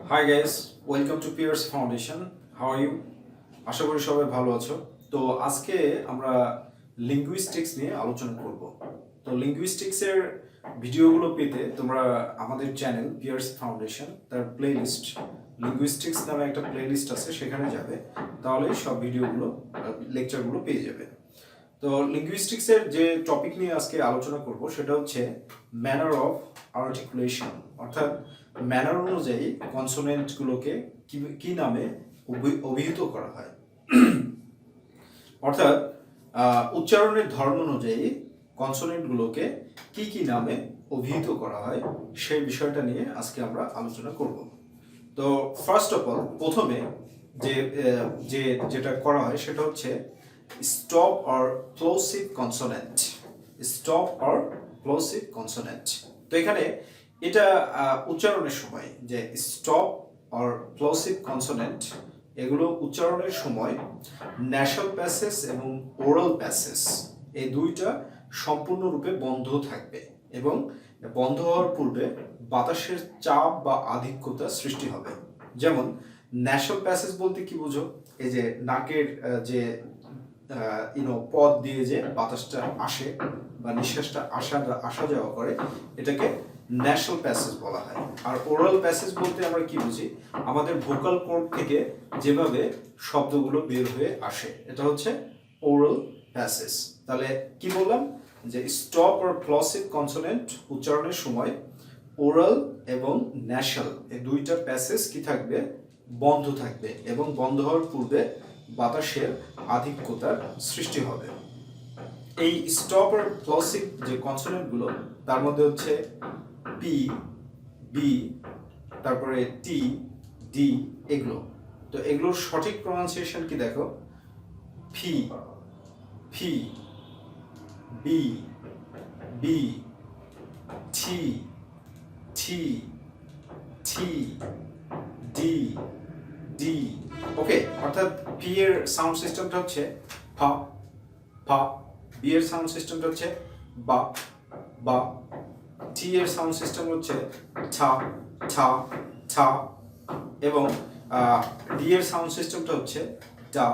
High guys, welcome to PRC foundation. How are you? আশা করি সবাই ভালো আছো। তো আজকে আমরা লিঙ্গুইস্টিক্স নিয়ে আলোচনা করব। তো লিঙ্গুইস্টিক্সের ভিডিওগুলো পেতে তোমরা আমাদের চ্যানেল PRC ফাউন্ডেশন তার প্লেলিস্ট লিঙ্গুইস্টিক্স নামে একটা প্লেলিস্ট আছে, সেখানে যাবে, তাহলে সব ভিডিওগুলো লেকচারগুলো পেয়ে যাবে। তো লিঙ্গুইস্টিক্সের যে টপিক নিয়ে আজকে আলোচনা করব সেটা হচ্ছে ম্যানার অফ আর্টিকুলেশন, অর্থাৎ ম্যানার অনুযায়ী কনসোনেন্টগুলোকে কি নামে অভিহিত করা হয়। অর্থাৎ উচ্চারণের ধর্ম অনুযায়ী কনসোনেন্টগুলোকে কি নামে অভিহিত করা হয় সেই বিষয়টা নিয়ে আজকে আমরা আলোচনা করব। তো ফার্স্ট অফ অল প্রথমে যেটা করা হয় সেটা হচ্ছে stop or plosive consonant. Stop or plosive consonant. তো এখানে এটা উচ্চারণের সময় যে স্টপ অর প্লোসিভ কনসোনেন্ট, এগুলো উচ্চারণের সময় ন্যাসাল প্যাসেজ এবং ওরাল প্যাসেজ এই দুইটা সম্পূর্ণরূপে বন্ধ থাকবে এবং বন্ধ হওয়ার পূর্বে বাতাসের চাপ বা আধিক্যতা সৃষ্টি হবে। যেমন ন্যাসাল প্যাসেজ বলতে কি বুঝো? এই যে নাকের যে পথ দিয়ে যে বাতাসটা আসে বা নিঃশ্বাসটা আসা যাওয়া করে, এটাকে ন্যাসাল প্যাসেজ বলা হয়। আর ওরাল প্যাসেজ বলতে আমরা কি বুঝি? আমাদের ভোকাল কর্ড থেকে যেভাবে শব্দগুলো বের হয়ে আসে, এটা হচ্ছে ওরাল প্যাসেজ। তাহলে কি বললাম? যে স্টপ অর প্লসিভ কনসোনেন্ট উচ্চারণের সময় ওরাল এবং ন্যাসাল এই দুইটা প্যাসেজ কি থাকবে? বন্ধ থাকবে এবং বন্ধ হওয়ার পূর্বে বাতাসের আধিক্যতার সৃষ্টি হবে। এই স্টপ আর প্লসিভ যে কনসোনেন্টগুলো, তার মধ্যে হচ্ছে পি, বি, তারপরে টি, ডি, এগুলো। তো এগুলোর সঠিক প্রনাউন্সিয়েশন কি দেখো? ফি, ফি, বি, বি, টি, টি, টি, ডি, ডি। ওকে, অর্থাৎ পি এর সাউন্ড সিস্টেমটা হচ্ছে ফা, ফা। বি এর সাউন্ড সিস্টেমটা হচ্ছে বা, বা। টি এর সাউন্ড সিস্টেম হচ্ছে ছা, ছা, ছা। এবং ডি এর সাউন্ড সিস্টেমটা হচ্ছে ডা,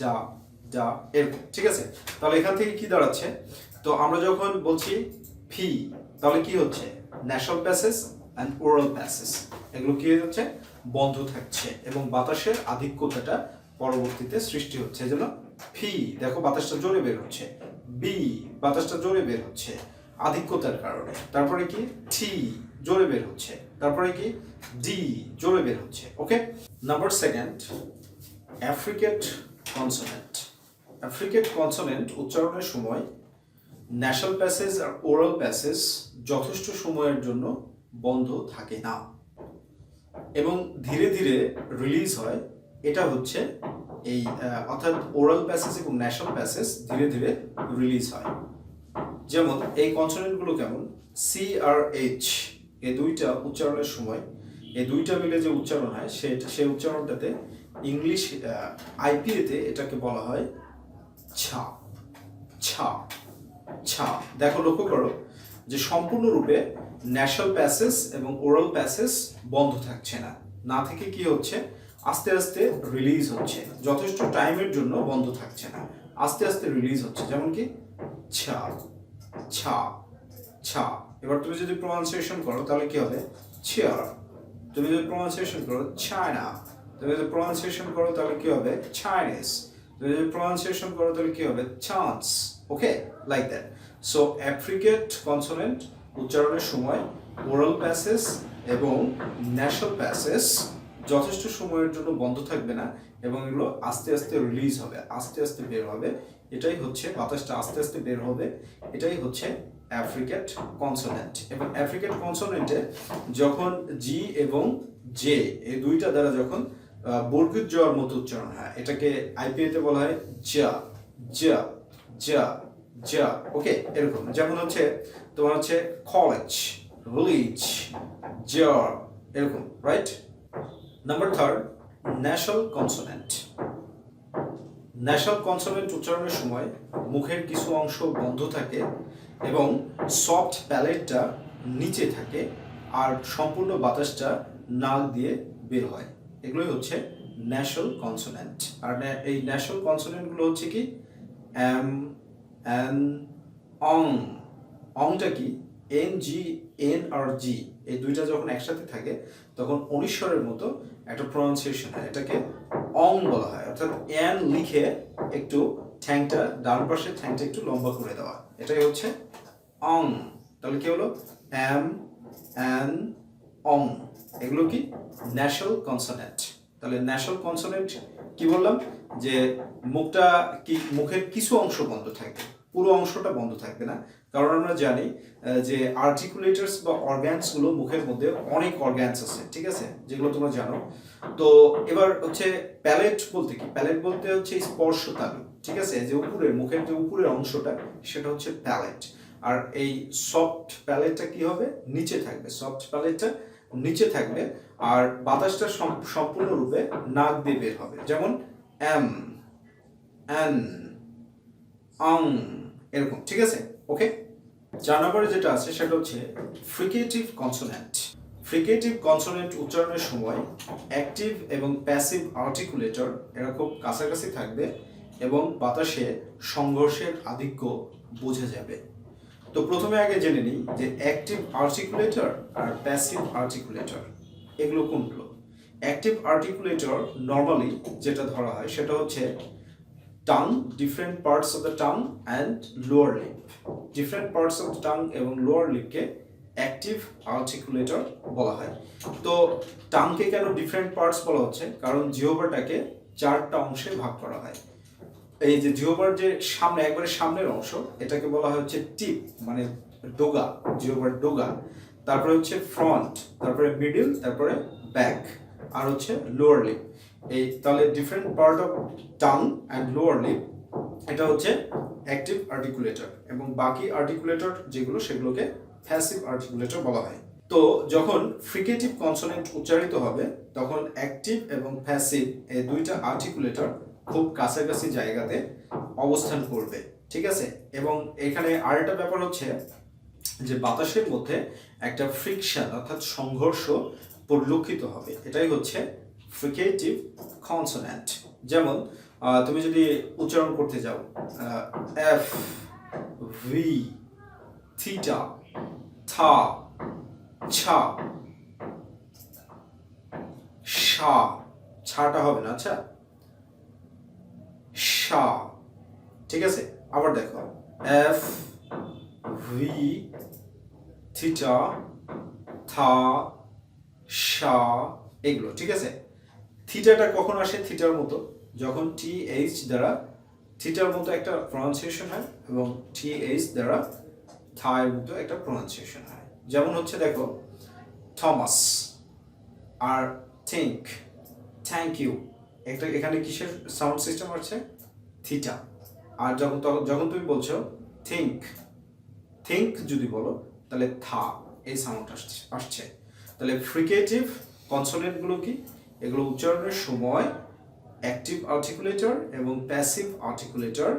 ডা, ডা। এরকম, ঠিক আছে? তাহলে এখান থেকে কি দাঁড়াচ্ছে? তো আমরা যখন বলছি ফি, তাহলে কি হচ্ছে? Nasal passage and oral passage এগুলো কি হয়ে যাচ্ছে? বন্ধ থাকছে এবং বাতাসের আধিক্যতাটা পরবর্তীতে সৃষ্টি হচ্ছে। যেন ফি, দেখো বাতাসটা জোরে বের হচ্ছে। বি, বাতাসটা জোরে বের হচ্ছে আধিক্যতার কারণে। তারপরে কি? টি, জোরে বের হচ্ছে। তারপরে কি? ডি, জোরে বের হচ্ছে। ওকে, নাম্বার সেকেন্ড, অ্যাফ্রিকেট কনসোনেন্ট। অ্যাফ্রিকেট কনসোনেন্ট উচ্চারণের সময় ন্যাসাল প্যাসেজ আর ওরাল প্যাসেজ যথেষ্ট সময়ের জন্য বন্ধ থাকে না এবং ধীরে ধীরে রিলিজ হয়। এটা হচ্ছে এই অর্থাৎ ওরাল প্যাসেজ এবং ন্যাসাল প্যাসেজ ধীরে ধীরে রিলিজ হয়। যেমন এই কনসোনেন্টগুলো কেমন? সি আর এইচ, এই দুইটা উচ্চারণের সময় এই দুইটা মিলে যে উচ্চারণ হয় সেই উচ্চারণটাতে ইংলিশ আইপিএতে এটাকে বলা হয় ছা, ছা, ছা। দেখো, লক্ষ্য করো যে সম্পূর্ণরূপে ন্যাসাল প্যাসেজ এবং ওরাল প্যাসেজ বন্ধ থাকছে না, না থেকে কি হচ্ছে? আস্তে আস্তে রিলিজ হচ্ছে। যথেষ্ট টাইমের জন্য বন্ধ থাকছে না, আস্তে আস্তে রিলিজ হচ্ছে। যেমন কি ছা, ছা, ছা। এবার তুমি যদি প্রনাউন্সিয়েশন করো তাহলে কি হবে? চেয়ার। তুমি যদি প্রনাউন্সিয়েশন করো চায়না, তুমি যদি প্রনাউন্সিয়েশন করো তাহলে কি হবে? চাইনিজ। তুমি যদি প্রনাউন্সিয়েশন করো তাহলে কি হবে? Chance. Okay, like that. So affricate consonant উচ্চারণের সময় ওরাল প্যাসেজ এবং ন্যাসাল প্যাসেজ যথেষ্ট সময়ের জন্য বন্ধ থাকবে না এবং এগুলো আস্তে আস্তে রিলিজ হবে, আস্তে আস্তে বের হবে। এটাই হচ্ছে, বাতাসটা আস্তে আস্তে বের হবে। এটাই হচ্ছে অ্যাফ্রিকেট কনসোনেন্ট। এবং অ্যাফ্রিকেট কনসোনেন্টে যখন জি এবং জে এই দুইটা দ্বারা যখন বর্গীয় জর মতো উচ্চারণ হয়, এটাকে আইপিএতে বলা হয় জা, জা, জা, জা। ওকে, এরকম। যেমন হচ্ছে তোমার হচ্ছে কলেজ, ভিলেজ, জার, এরকম, right? Number third, nasal consonant. Nasal consonant উচ্চারণের সময় মুখের কিছু অংশ বন্ধ থাকে এবং সফট প্যালেটটা নিচে থাকে আর সম্পূর্ণ বাতাসটা নাক দিয়ে বের হয়, এগুলোই হচ্ছে ন্যাসাল কনসোনেন্ট। আর এই ন্যাসাল কনসোনেন্টগুলো হচ্ছে কি এম, এন, অং। অংটা কি এন, জি, এন আর জি এই দুইটা যখন একসাথে থাকে তখন অনিশ্বরের মতো একটা প্রনাউন্সিয়েশন হয়, এটাকে অং বলা হয়। অর্থাৎ এন লিখে একটু ঠ্যাংটা, ডান পাশের ঠ্যাংটা একটু লম্বা করে দেওয়া, এটাই হচ্ছে অং। তাহলে কি হলো এম, এন, অং, এগুলো কি ন্যাসাল কনসোনেন্ট। তাহলে ন্যাসাল কনসোনেন্ট কি বললাম, যে মুখটা কি, মুখের কিছু অংশ বন্ধ থাকবে, পুরো অংশটা বন্ধ থাকবে না। কারণ আমরা জানি যে আর্টিকুলেটরস বা অর্গানস গুলো মুখের মধ্যে অনেক অর্গানস আছে, ঠিক আছে, যেগুলো তোমরা জানো। তো এবার হচ্ছে প্যালেট বলতে কি, প্যালেট বলতে হচ্ছে স্পর্শ তালু, ঠিক আছে, যে উপরের মুখের যে উপরের অংশটা সেটা হচ্ছে প্যালেট। আর এই সফট প্যালেটটা কি হবে, নিচে থাকবে, সফট প্যালেটটা নিচে থাকবে। আর বাতাসটা সম্পূর্ণরূপে নাক দিয়ে বের হবে, যেমন এম, এন, অং, এরকম, ঠিক আছে। ওকে, 4 নম্বরে যেটা আছে সেটা হচ্ছে ফ্রিকেটিভ কনসোনেন্ট। ফ্রিকেটিভ কনসোনেন্ট উচ্চারণের সময় অ্যাক্টিভ এবং প্যাসিভ আর্টিকুলেটর এরা খুব কাছাকাছি থাকবে এবং বাতাসে সংঘর্ষের আধিক্য বোঝা যাবে। তো প্রথমে আগে জেনে নিই যে অ্যাক্টিভ আর্টিকুলেটর আর প্যাসিভ আর্টিকুলেটর এগুলো কোনগুলো। অ্যাক্টিভ আর্টিকুলেটর নর্মালি যেটা ধরা হয় সেটা হচ্ছে tongue, different parts of the tongue and lower lip. Different parts of the tongue এবং লোয়ার লিপকে অ্যাক্টিভ আর্টিকুলেটর বলা হয়। তো টাংকে কেন ডিফারেন্ট পার্টস বলা হচ্ছে, কারণ জিহ্বাটাকে 4টা অংশে ভাগ করা হয়। এই যে জিহ্বার যে সামনে, একবারে সামনের অংশ, এটাকে বলা হয় হচ্ছে টিপ, মানে ডোগা, জিহ্বার ডোগা। তারপরে হচ্ছে ফ্রন্ট, তারপরে মিডল, তারপরে ব্যাক, আর হচ্ছে লোয়ার লিপ। এই তাহলে different part of tongue and lower lip, এটা হচ্ছে অ্যাক্টিভ আর্টিকুলেটর, এবং বাকি আর্টিকুলেটর যেগুলো সেগুলোকে প্যাসিভ আর্টিকুলেটর বলা হয়। তো যখন ফ্রিকেটিভ কনসোনেন্ট উচ্চারিত হবে তখন অ্যাক্টিভ এবং প্যাসিভ এই দুইটা আর্টিকুলেটর খুব কাছাকাছি জায়গাতে অবস্থান করবে, ঠিক আছে। এবং এখানে আরেকটা ব্যাপার হচ্ছে যে বাতাসের মধ্যে একটা ফ্রিকশন অর্থাৎ সংঘর্ষ পরিলক্ষিত হবে, এটাই হচ্ছে ফ্রিকেটিভ কনসোনেন্ট। যেমন তুমি যদি উচ্চারণ করতে যাও এফ, ভি, থিটা, থা, ছা, সা, ছাটা হবে না, আচ্ছা, সা, ঠিক আছে। আবার দেখো এফ, ভি, থিটা, থা, সা, এগুলো, ঠিক আছে। থিটাটা কখন আসে থিটার মতো, যখন টি এইচ দ্বারা থিটার মতো একটা প্রনাউন্সিয়েশন হয় এবং টি এইচ দ্বারা থায়ের মতো একটা প্রনাউন্সিয়েশন হয়। যেমন হচ্ছে দেখো থমাস আর থিঙ্ক, থ্যাংক ইউ, একটা এখানে কিসের সাউন্ড সিস্টেম আছে, থিটা। আর যখন তুমি বলছো থিঙ্ক, থিঙ্ক যদি বলো তাহলে থা, এই সাউন্ড আসছে। তাহলে ফ্রিকেটিভ কনসোনেন্টগুলো কি, এগুলো উচ্চারণের সময় অ্যাক্টিভ আর্টিকুলেটর এবং প্যাসিভ আর্টিকুলেটর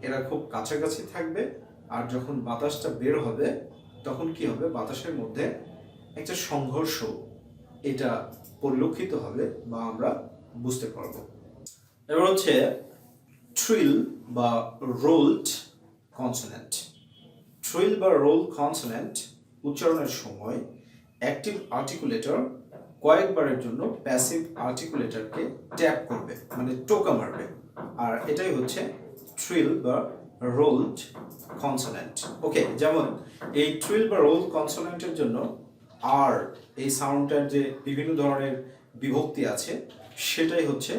এরা খুব কাছাকাছি থাকবে। আর যখন বাতাসটা বের হবে তখন কি হবে, বাতাসের মধ্যে একটা সংঘর্ষ এটা পরিলক্ষিত হবে বা আমরা বুঝতে পারবো। এবার হচ্ছে ট্রিল বা রোলড কনসোনেন্ট। ট্রিল বা রোল কনসোনেন্ট উচ্চারণের সময় অ্যাক্টিভ আর্টিকুলেটর কয়েকবারের জন্য প্যাসিভ আর্টিকুলেটরকে ট্যাপ করবে, মানে টোকা মারবে, আর এটাই হচ্ছে ট্রিল বা রোলড কনসোনেন্ট। ওকে, যেমন এই ট্রিল বা রোল কনসোনেন্টের জন্য আর এই সাউন্ডটার যে বিভিন্ন ধরনের বিভক্তি আছে সেটাই হচ্ছে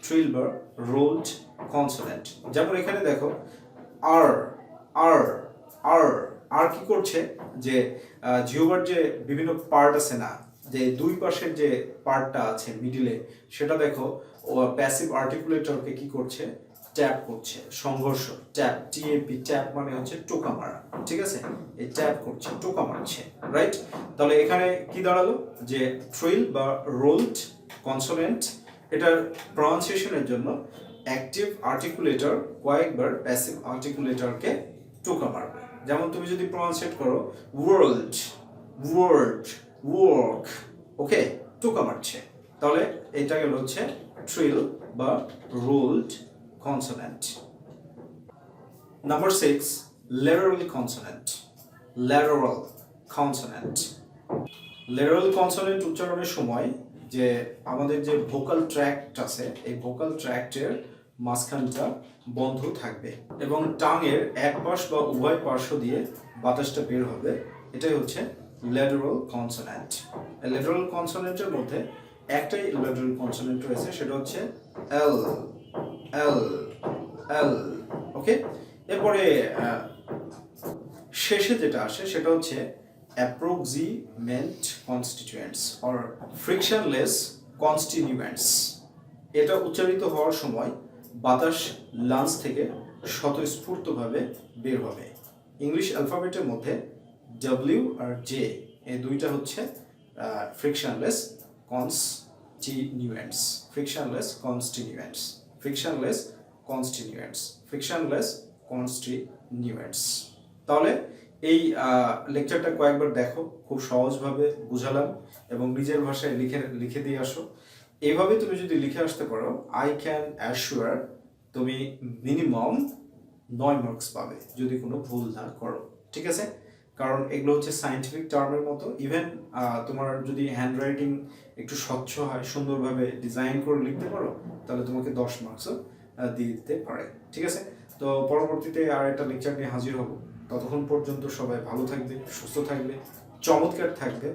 ট্রিল বা রোলড কনসোনেন্ট। যেমন এখানে দেখো আর, আর, আর, আর কি করছে, যে জিহ্বার যে বিভিন্ন পার্ট আছে না, যে দুই পাশের যে পার্টটা আছে মিডিলে, সেটা দেখো ও প্যাসিভ আর্টিকুলেটরকে কি করছে, ট্যাপ করছে, সংঘর্ষ, ট্যাপ, টিএপি, ট্যাপ মানে হচ্ছে টোকা মারা, ঠিক আছে, এই ট্যাপ করছে, টোকা মারছে, রাইট। তাহলে এখানে কি দাঁড়ালো, যে ট্রিল বা রোলড কনসোনেন্ট এটার প্রনাউন্সিয়েশনের জন্য অ্যাক্টিভ আর্টিকুলেটর কয়েকবার প্যাসিভ আর্টিকুলেটরকে টোকা মারবে। যেমন তুমি যদি প্রনাউন্সিয়েট করো ওয়ার্ল্ড, ওয়ার্ড, ওয়ার্ক, ওকে, টোকা মারছে। তাহলে এটা গেল হচ্ছে ট্রিল বা ruled consonant. Number 6, lateral consonant. Lateral consonant. Lateral consonant উচ্চারণের সময় যে আমাদের যে ভোকাল ট্র্যাক্ট আছে, এই ভোকাল ট্র্যাক্টের মাঝখানটা বন্ধ থাকবে এবং টাঙের এক পাশ বা উভয় পার্শ্ব দিয়ে বাতাসটা বের হবে। এটাই হচ্ছে ল্যাটারাল কনসোনেন্ট। ল্যাটারাল কনসোনেন্টের মধ্যে একটাই ল্যাটারাল কনসোনেন্ট রয়েছে, সেটা হচ্ছে এল এল এল। ওকে, এরপরে শেষে যেটা আসে সেটা হচ্ছে অ্যাপ্রক্সিমেন্ট কনস্টিটিউয়েন্টস অর ফ্রিকশনলেস কনস্টিটিউয়েন্টস। এটা উচ্চারিত হওয়ার সময় বাতাস লাঞ্চ থেকে স্বতঃস্ফূর্তভাবে বের হবে। ইংলিশ অ্যালফাবেটের মধ্যে ডব্লিউ আর জে এই দুইটা হচ্ছে frictionless constituents. Frictionless constituents, frictionless constituents, frictionless constituents. তাহলে এই লেকচারটা কয়েকবার দেখো, খুব সহজভাবে বুঝালাম এবং নিজের ভাষায় লিখে দিয়ে আসো। এইভাবে তুমি যদি লিখে আসতে পারো, আই ক্যান অ্যাসিওর তুমি মিনিমাম 9 মার্কস পাবে যদি কোনো ভুল না করো। ঠিক আছে, কারণ এগুলো হচ্ছে সায়েন্টিফিক টার্মের মতো। ইভেন তোমার যদি হ্যান্ড রাইটিং একটু স্বচ্ছ হয়, সুন্দরভাবে ডিজাইন করে লিখতে পারো, তাহলে তোমাকে 10 মার্কসও দিয়ে দিতে পারে। ঠিক আছে, তো পরবর্তীতে আর একটা লেকচার নিয়ে হাজির হব। ততক্ষণ পর্যন্ত সবাই ভালো থাকবে, সুস্থ থাকবে, চমৎকার থাকবে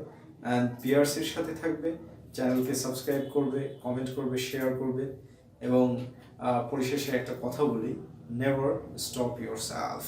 অ্যান্ড পিআরসির সাথে থাকবে। চ্যানেলকে সাবস্ক্রাইব করবে, কমেন্ট করবে, শেয়ার করবে এবং পরিশেষে একটা কথা বলি, নেভার স্টপ ইয়োরসেলফ।